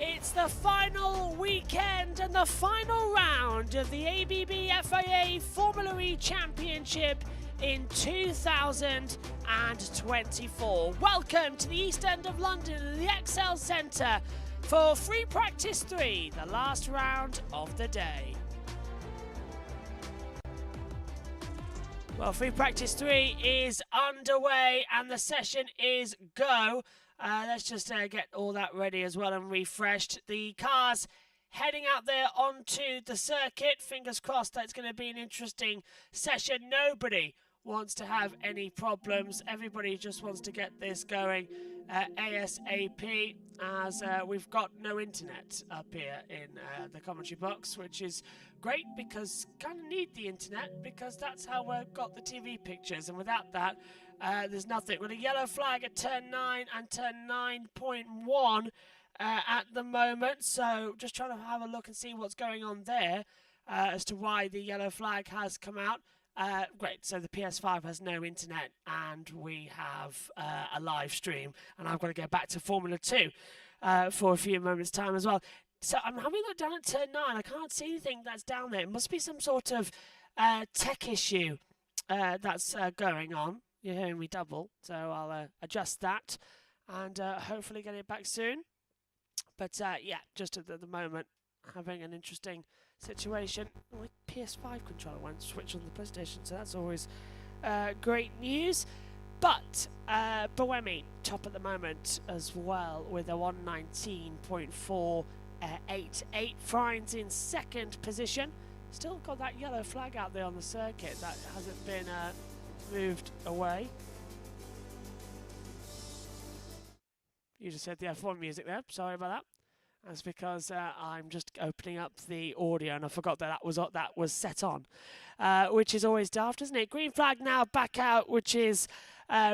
It's the final weekend and the final round of the ABB FIA Formula E Championship in 2024. Welcome to the East End of London, the Excel Centre, for Free Practice 3, the last round of the day. Well, Free Practice 3 is underway and the session is go. Let's just get all that ready as well and refreshed. The cars heading out there onto the circuit. Fingers crossed that's going to be an interesting session. Nobody wants to have any problems. Everybody just wants to get this going ASAP, as we've got no internet up here in the commentary box, which is great because kind of need the internet because that's how we've got the TV pictures, and without that there's nothing. With a yellow flag at turn 9 and turn 9.1 at the moment, so just trying to have a look and see what's going on there as to why the yellow flag has come out. Great, so the PS5 has no internet and we have a live stream, and I've got to go back to Formula 2 for a few moments time as well. So I'm having a look down at turn 9. I can't see anything that's down there. It must be some sort of tech issue that's going on. You're hearing me double, so I'll adjust that and hopefully get it back soon. But yeah, just at the moment, having an interesting situation. My PS5 controller won't switch on the PlayStation, so that's always great news. But Buemi top at the moment as well with a 119.488. Frines in second position. Still got that yellow flag out there on the circuit that hasn't been moved away. You just said the F1 music there. Sorry about that. That's because I'm just opening up the audio and I forgot that that was set on, which is always daft, isn't it? Green flag now back out, which is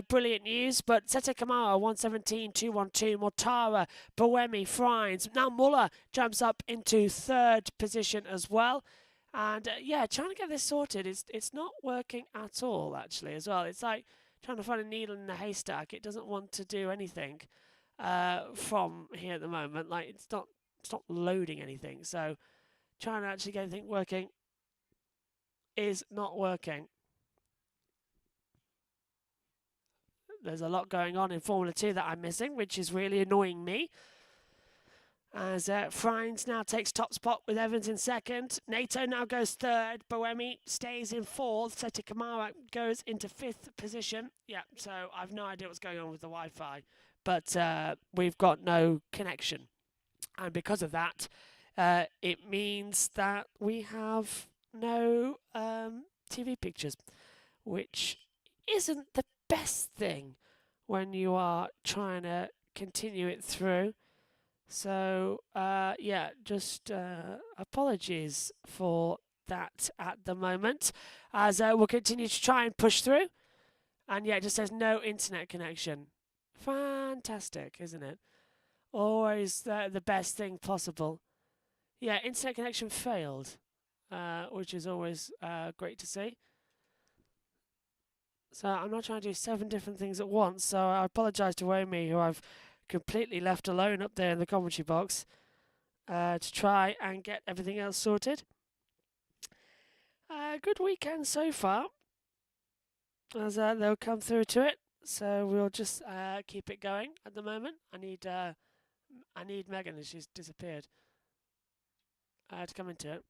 brilliant news. But Sete Kamara 117.212, Mortara, Buemi, Frines. Now Muller jumps up into third position as well. And yeah, trying to get this sorted, it's not working at all actually as well. It's like trying to find a needle in a haystack. It doesn't want to do anything from here at the moment. Like it's not loading anything, so trying to actually get anything working is not working. There's a lot going on in Formula 2 that I'm missing, which is really annoying me, as Frines now takes top spot with Evans in second. Nato now goes third. Buemi stays in fourth. Sete Kamara goes into fifth position. Yeah, so I've no idea what's going on with the Wi-Fi, but we've got no connection. And because of that, it means that we have no TV pictures, which isn't the best thing when you are trying to continue it through. So, yeah, just apologies for that at the moment, as we'll continue to try and push through. And yeah, it just says no internet connection. Fantastic, isn't it? Always the best thing possible. Yeah, internet connection failed, which is always great to see. So I'm not trying to do 7 different things at once, so I apologise to Amy, who I've completely left alone up there in the commentary box to try and get everything else sorted. Good weekend so far, as they'll come through to it. So we'll just keep it going at the moment. I need Megan, as she's disappeared, to come into it.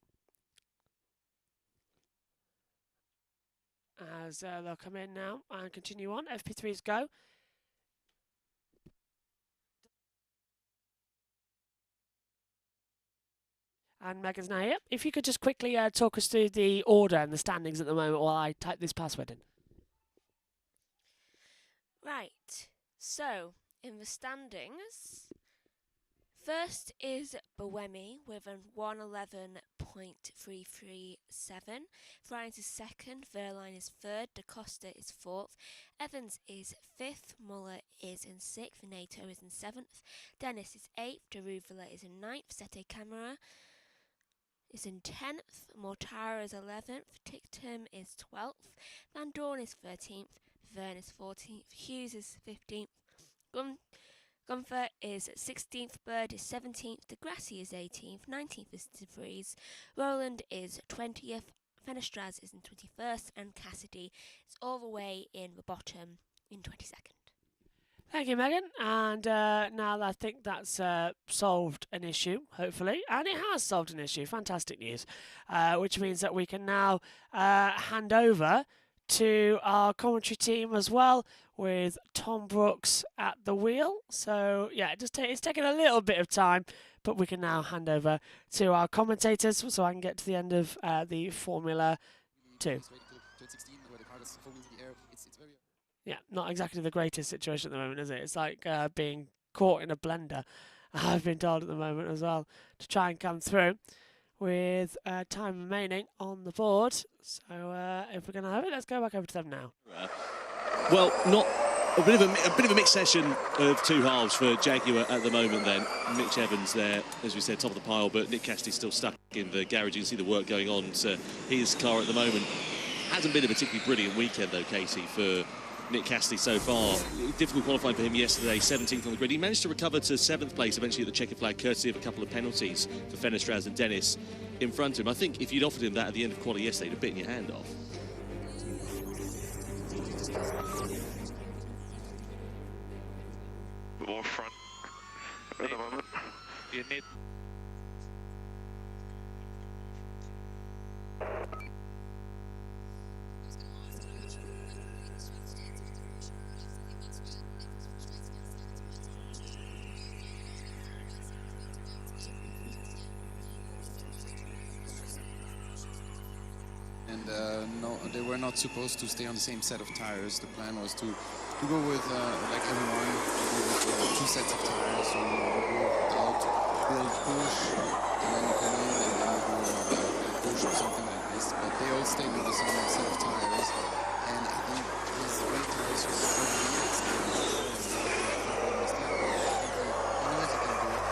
As they'll come in now and continue on. FP3's go. And Megan's now here. If you could just quickly talk us through the order and the standings at the moment while I type this password in. Right, so in the standings, first is Buemi with a 111.337. Frines is second, Verline is third, Da Costa is fourth, Evans is fifth, Muller is in sixth, Nato is in seventh, Dennis is eighth, Daruvula is in ninth, Sete Kamara is in 10th, Mortara is 11th, Tictum is 12th, Van Dorn is 13th, Verne is 14th, Hughes is 15th, Gunther is 16th, Bird is 17th, Degrassi is 18th, 19th is De Vries, Roland is 20th, Fenestraz is in 21st, and Cassidy is all the way in the bottom in 22nd. Thank you, Megan. And now I think that's solved an issue, hopefully. And it has solved an issue. Fantastic news. Which means that we can now hand over to our commentary team as well, with Tom Brooks at the wheel. So, yeah, it's taken a little bit of time, but we can now hand over to our commentators so I can get to the end of the Formula 2. Yeah, not exactly the greatest situation at the moment, is it? It's like being caught in a blender, I've been told at the moment as well, to try and come through with time remaining on the board. So if we're going to have it, let's go back over to them now. Well, not a bit of a mixed session of two halves for Jaguar at the moment then. Mitch Evans there, as we said, top of the pile, but Nick Cassidy's still stuck in the garage. You can see the work going on to his car at the moment. Hasn't been a particularly brilliant weekend though, Casey, for Nick Cassidy so far. Difficult qualifying for him yesterday, 17th on the grid. He managed to recover to 7th place eventually at the checkered flag, courtesy of a couple of penalties for Fenestraz and Dennis in front of him. I think if you'd offered him that at the end of quali yesterday, he'd have bitten your hand off. More front at the moment. You need. And no, they were not supposed to stay on the same set of tires. The plan was to go with, like everyone, to go with 2 sets of tires. So you go out, build, push, and then you come in and then you go push or something like this. But they all stayed with the same set of tires. And I think his brake tires was overused. He knows he can do it.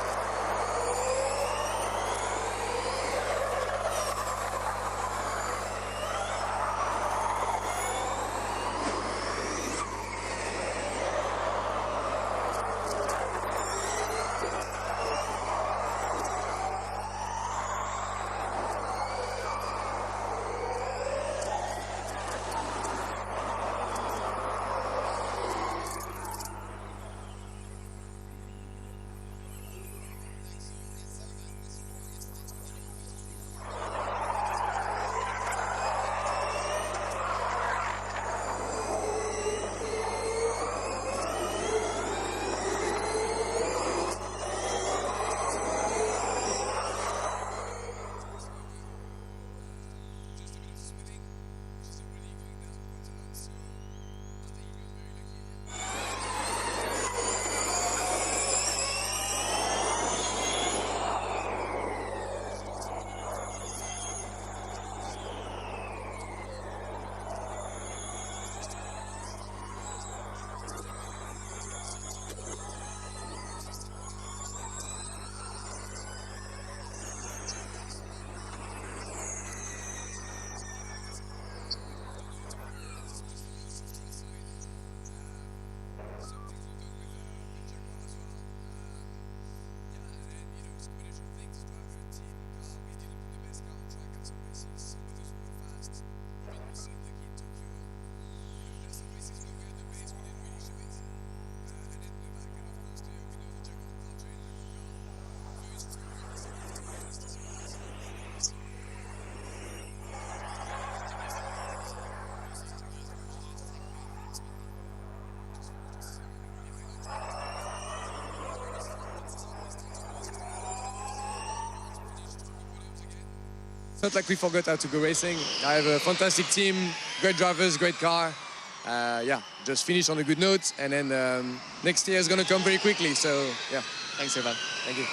Not like we forgot how to go racing. I have a fantastic team, great drivers, great car. Yeah, just finish on a good note, and then next year is going to come very quickly. So yeah, thanks everyone. Thank you.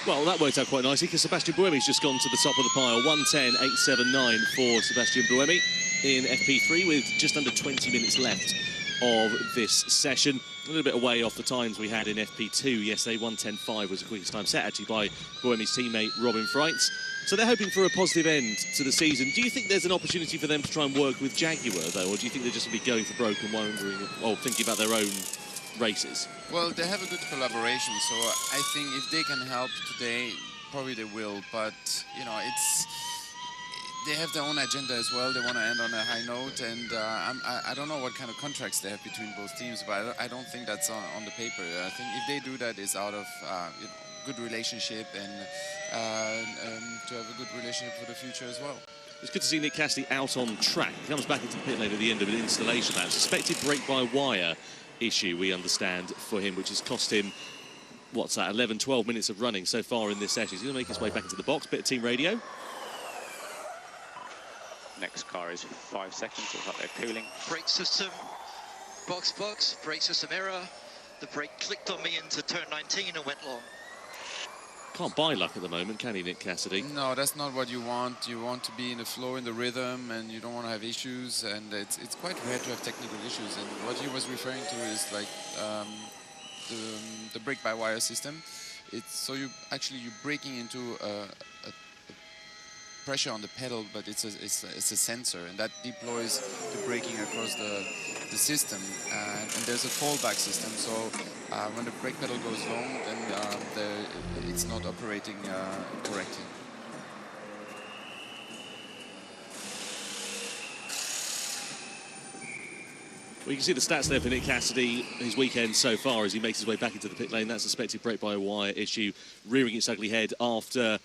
Well, that worked out quite nicely because Sebastian Buemi's just gone to the top of the pile. 1:10.879 for Sebastian Buemi in FP3 with just under 20 minutes left of this session. A little bit away off the times we had in FP2 yesterday. 1:10.5 was the quickest time set actually by Buemi's teammate Robin Freitz. So they're hoping for a positive end to the season. Do you think there's an opportunity for them to try and work with Jaguar though, or do you think they're just going to be going for broke and wondering, or thinking about their own races. Well, they have a good collaboration, so I think if they can help today, probably they will. But you know, they have their own agenda as well. They want to end on a high note, and I don't know what kind of contracts they have between both teams, but I don't think that's on the paper. I think if they do that, it's out of you know, good relationship and to have a good relationship for the future as well. It's good to see Nick Cassidy out on track. He comes back into the pit lane at the end of an installation lap. Suspected brake-by-wire issue, we understand, for him, which has cost him, what's that, 11, 12 minutes of running so far in this session. He's going to make his way back into the box. Bit of team radio. Next car is 5 seconds. Looks like they're cooling. Brake system, box, brake system error. The brake clicked on me into turn 19 and went long. Can't buy luck at the moment, can he, Nick Cassidy? No, that's not what you want. You want to be in the flow, in the rhythm, and you don't want to have issues. And it's quite rare to have technical issues. And what he was referring to is like the brake-by-wire system. It's so you're braking into a pressure on the pedal, but it's a sensor, and that deploys the braking across the system. And there's a fallback system, so when the brake pedal goes long, then it's not operating correctly. Well, you can see the stats there for Nick Cassidy, his weekend so far, as he makes his way back into the pit lane. That suspected brake-by-wire issue rearing its ugly head after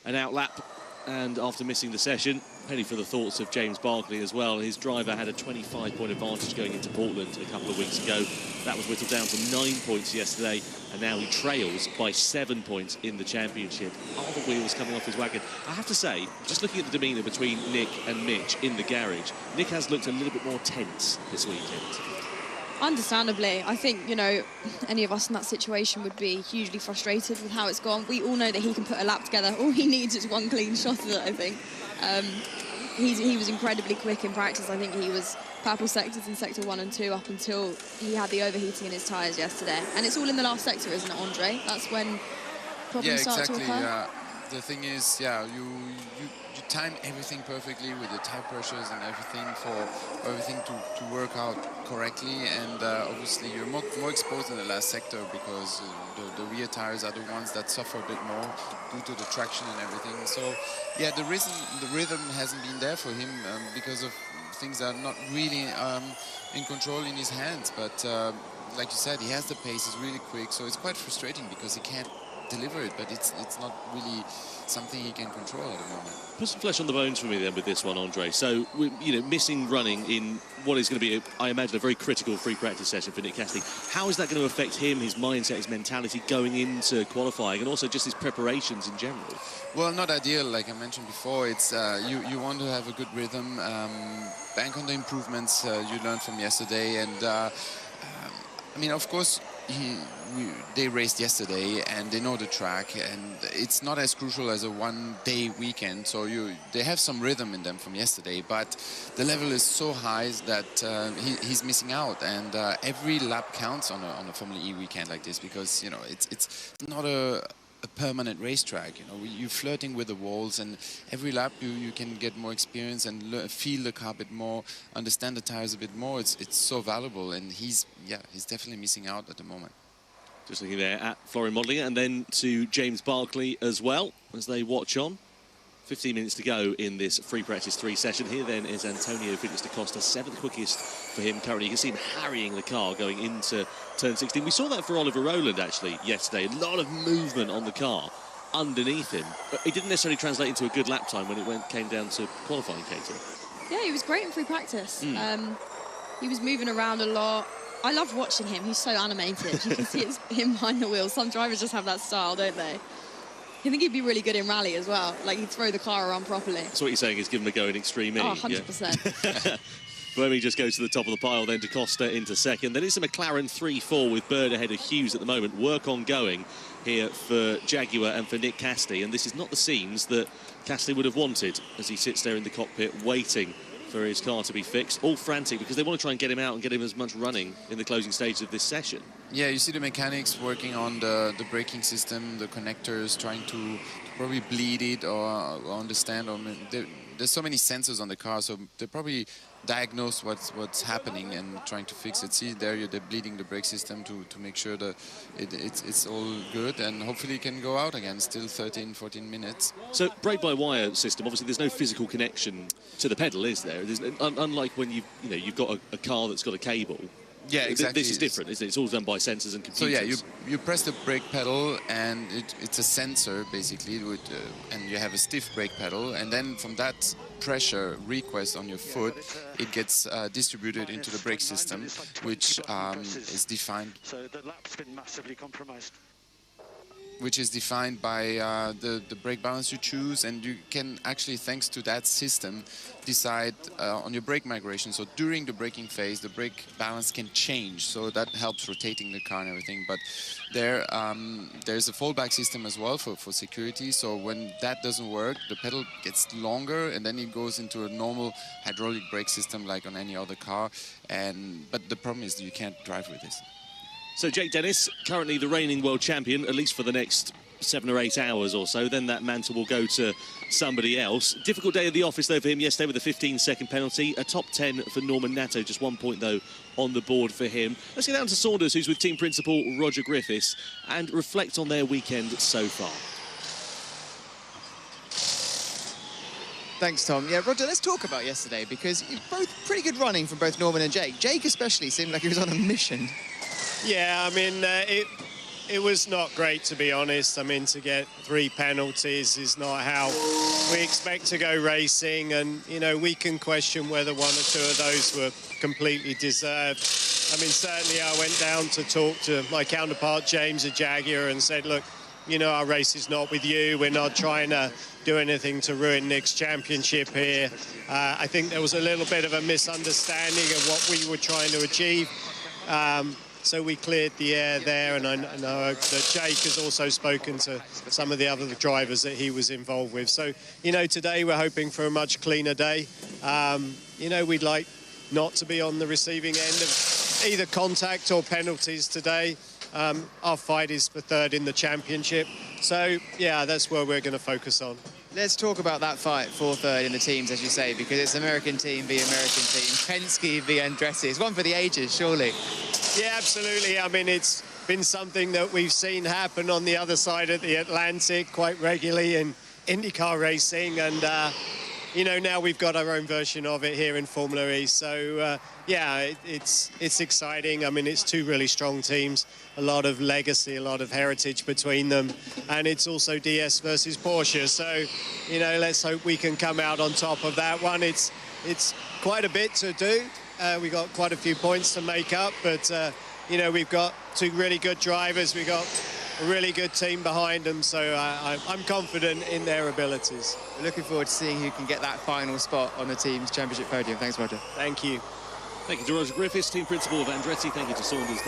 an outlap and after missing the session. Penny for the thoughts of James Barkley as well. His driver had a 25-point advantage going into Portland a couple of weeks ago. That was whittled down to 9 points yesterday, and now he trails by 7 points in the championship. Are the wheels coming off his wagon? I have to say, just looking at the demeanour between Nick and Mitch in the garage, Nick has looked a little bit more tense this weekend. Understandably, I think, you know, any of us in that situation would be hugely frustrated with how it's gone. We all know that he can put a lap together. All he needs is one clean shot of it, I think. He was incredibly quick in practice. I think he was purple sectors in sector 1 and 2 up until he had the overheating in his tyres yesterday. And it's all in the last sector, isn't it, Andre? That's when problems start to occur. The thing is, you time everything perfectly with the tire pressures and everything for everything to work out correctly, and obviously you're more exposed in the last sector because the rear tires are the ones that suffer a bit more due to the traction and everything. So yeah, the rhythm hasn't been there for him because of things that are not really in control in his hands, but like you said, he has the pace, he's really quick, so it's quite frustrating because he can't deliver it, but it's not really something he can control at the moment. Put some flesh on the bones for me then with this one, Andre. So, you know, missing running in what is going to be, I imagine, a very critical free practice session for Nick Cassidy. How is that going to affect him, his mindset, his mentality going into qualifying, and also just his preparations in general? Well, not ideal, like I mentioned before. It's you want to have a good rhythm, bank on the improvements you learned from yesterday, and I mean, of course, they raced yesterday and they know the track, and it's not as crucial as a one-day weekend, so they have some rhythm in them from yesterday, but the level is so high that he's missing out, and every lap counts on a Formula E weekend like this, because, you know, it's not a permanent racetrack. You know, you're flirting with the walls, and every lap you can get more experience and feel the car a bit more, understand the tires a bit more. It's so valuable, and he's definitely missing out at the moment. Just looking there at Florian Modeling, and then to James Barkley as well as they watch on. 15 minutes to go in this free practice 3 session. Here then is Antonio Felix da Costa, 7th quickest for him currently. You can see him harrying the car going into turn 16. We saw that for Oliver Rowland actually yesterday. A lot of movement on the car underneath him, but it didn't necessarily translate into a good lap time when it came down to qualifying, Katie. Yeah, he was great in free practice. He was moving around a lot. I love watching him. He's so animated. You can see it's him behind the wheel. Some drivers just have that style, don't they? I think he'd be really good in rally as well. Like, he'd throw the car around properly. So what you're saying is give him a go in Extreme E. Oh, 100%. Yeah. Buemi just goes to the top of the pile, then da Costa into second. Then it's a McLaren 3-4 with Bird ahead of Hughes at the moment. Work ongoing here for Jaguar and for Nick Cassidy. And this is not the scenes that Cassidy would have wanted as he sits there in the cockpit waiting for his car to be fixed. All frantic because they want to try and get him out and get him as much running in the closing stages of this session. Yeah, you see the mechanics working on the braking system, the connectors, trying to probably bleed it or understand. There's so many sensors on the car, so they're probably diagnose what's happening and trying to fix it. See, there they're bleeding the brake system to make sure that it's all good, and hopefully it can go out again. Still 13-14 minutes. So brake-by-wire system, obviously there's no physical connection to the pedal, is there? Unlike when you've got a car that's got a cable. Yeah, exactly. This is different, isn't it? It's all done by sensors and computers. So yeah, you press the brake pedal, and it's a sensor basically, and you have a stiff brake pedal, and then from that pressure request on your foot, it gets distributed into the brake system, which is defined. So the lap's been massively compromised. Which is defined by the brake balance you choose, and you can actually, thanks to that system, decide on your brake migration. So during the braking phase, the brake balance can change, so that helps rotating the car and everything. But there's a fallback system as well for security, so when that doesn't work, the pedal gets longer, and then it goes into a normal hydraulic brake system like on any other car. But the problem is that you can't drive with this. So Jake Dennis, currently the reigning world champion, at least for the next 7 or 8 hours or so. Then that mantle will go to somebody else. Difficult day at the office, though, for him yesterday with a 15-second penalty. A top 10 for Norman Natto, just 1 point, though, on the board for him. Let's get down to Saunders, who's with team principal Roger Griffiths, and reflect on their weekend so far. Thanks, Tom. Yeah, Roger, let's talk about yesterday, because both pretty good running from both Norman and Jake. Jake especially seemed like he was on a mission. Yeah, I mean, it was not great, to be honest. I mean, to get 3 penalties is not how we expect to go racing. And, you know, we can question whether 1 or 2 of those were completely deserved. I mean, certainly I went down to talk to my counterpart, James at Jaguar, and said, look, you know, our race is not with you. We're not trying to do anything to ruin Nick's championship here. I think there was a little bit of a misunderstanding of what we were trying to achieve. So we cleared the air there, and I know that Jake has also spoken to some of the other drivers that he was involved with. So, you know, today we're hoping for a much cleaner day. You know, we'd like not to be on the receiving end of either contact or penalties today. Our fight is for 3rd in the championship. So, yeah, that's where we're going to focus on. Let's talk about that fight for 3rd in the teams, as you say, because it's American team v American team, Penske v Andretti. It's one for the ages, surely. Yeah, absolutely. I mean, it's been something that we've seen happen on the other side of the Atlantic quite regularly in IndyCar racing. And, you know, now we've got our own version of it here in Formula E. So, yeah, it's exciting. I mean, it's 2 really strong teams, a lot of legacy, a lot of heritage between them. And it's also DS versus Porsche. So, you know, let's hope we can come out on top of that one. It's quite a bit to do. We got quite a few points to make up, but, you know, we've got 2 really good drivers. We've got a really good team behind them, so I'm confident in their abilities. We're looking forward to seeing who can get that final spot on the team's championship podium. Thanks, Roger. Thank you. Thank you to Roger Griffiths, team principal of Andretti. Thank you to Saunders.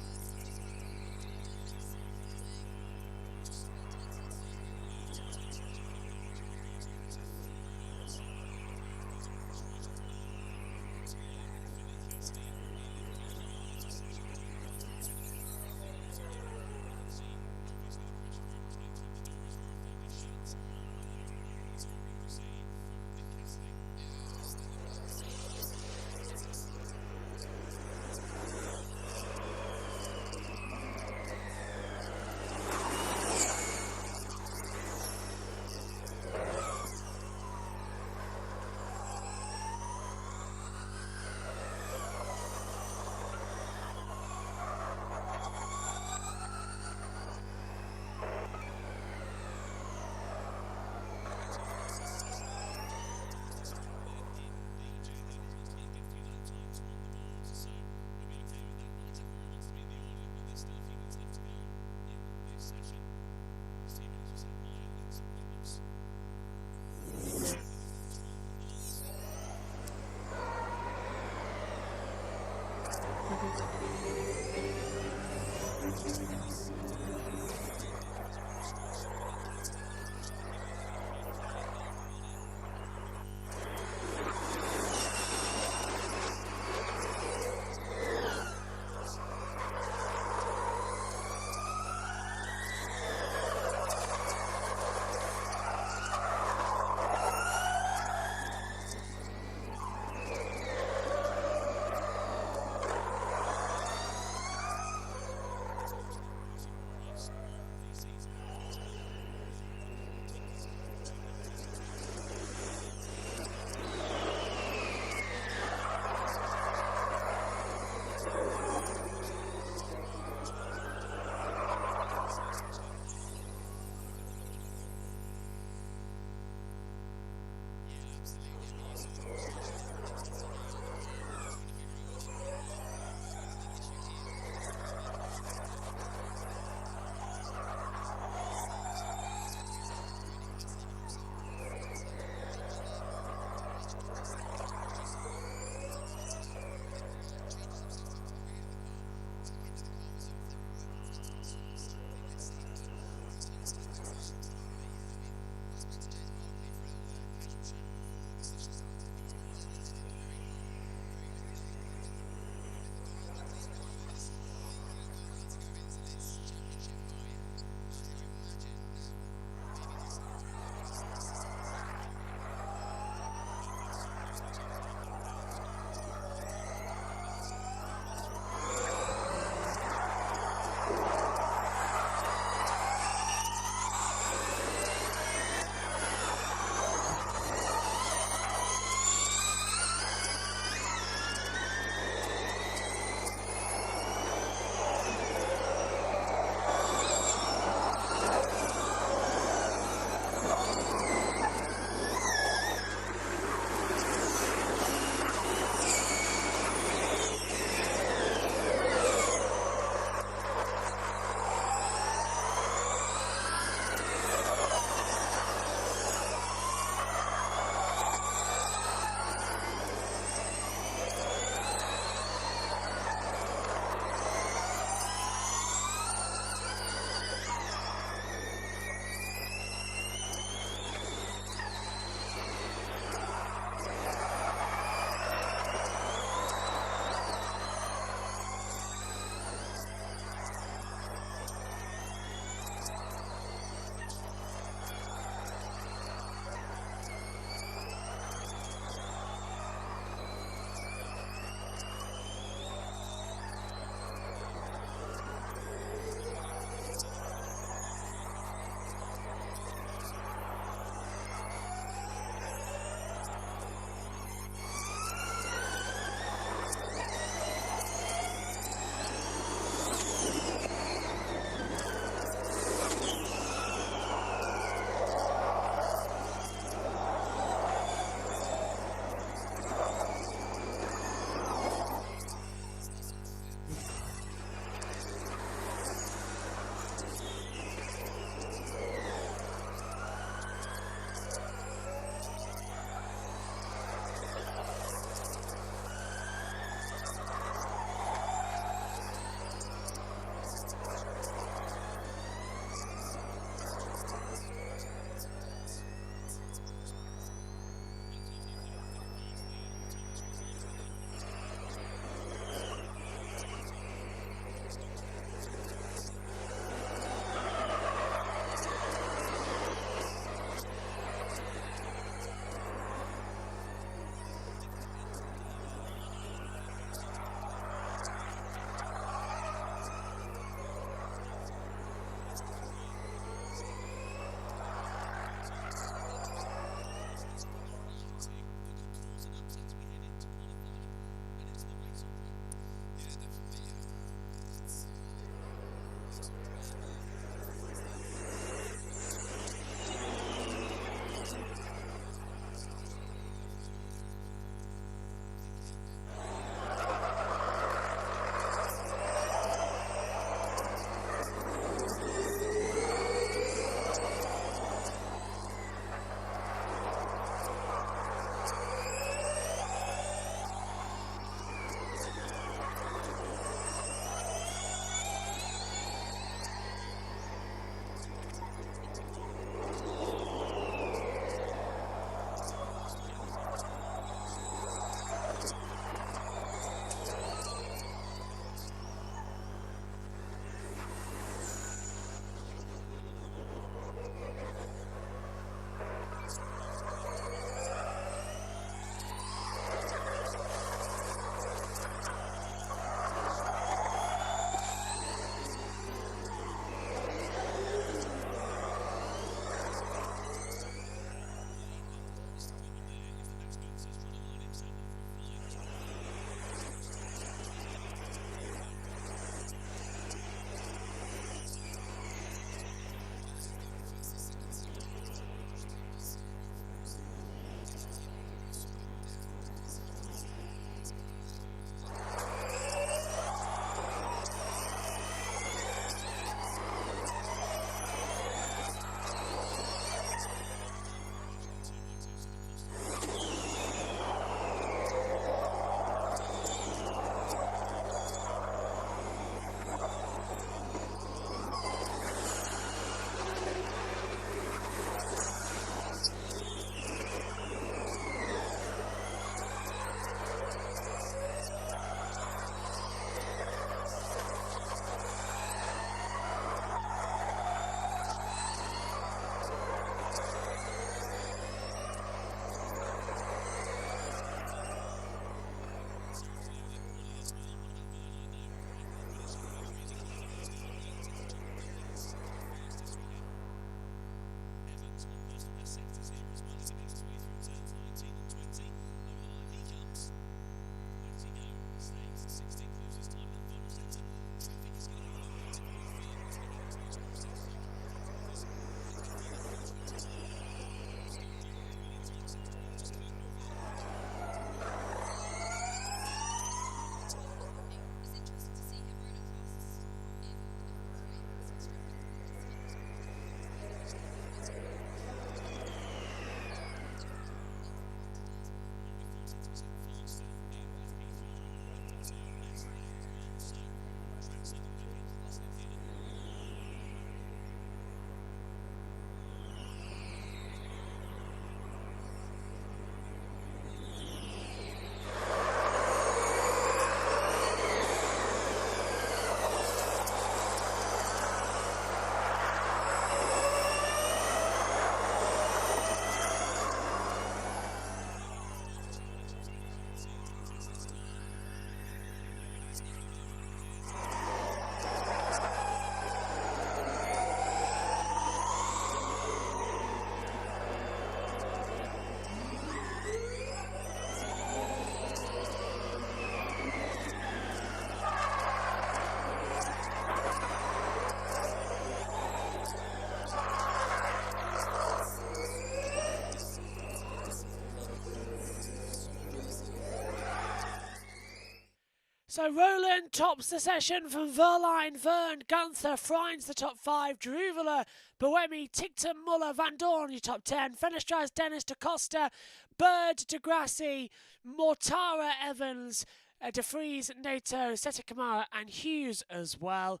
So Roland tops the session from Verline, Vern, Gunther, Freins the top 5, Druvela, Boemi, Ticton, Muller, Van Dorn your top 10, Fenestraz, Dennis, DaCosta, Bird, Degrassi, Mortara, Evans, De Vries, Nato, Seta Kamara and Hughes as well.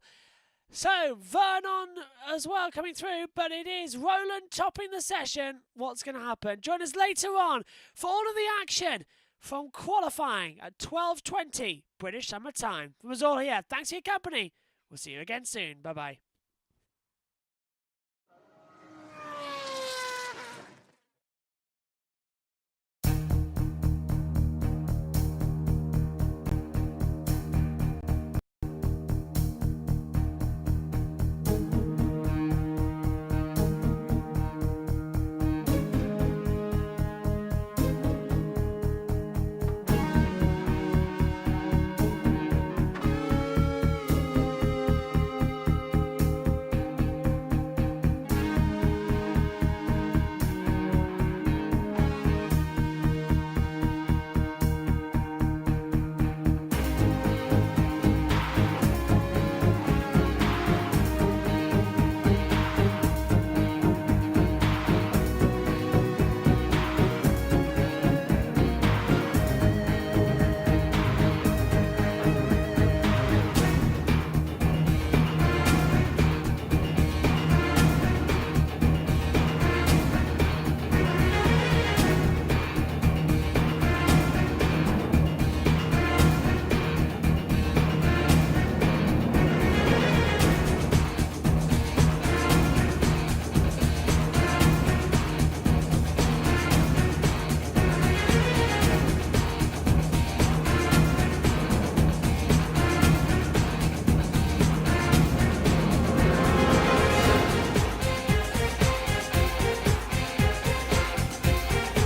So Vernon as well coming through, but it is Roland topping the session. What's going to happen? Join us later on for all of the action from qualifying at 12:20 British Summer Time. From us all here, thanks for your company. We'll see you again soon. Bye-bye.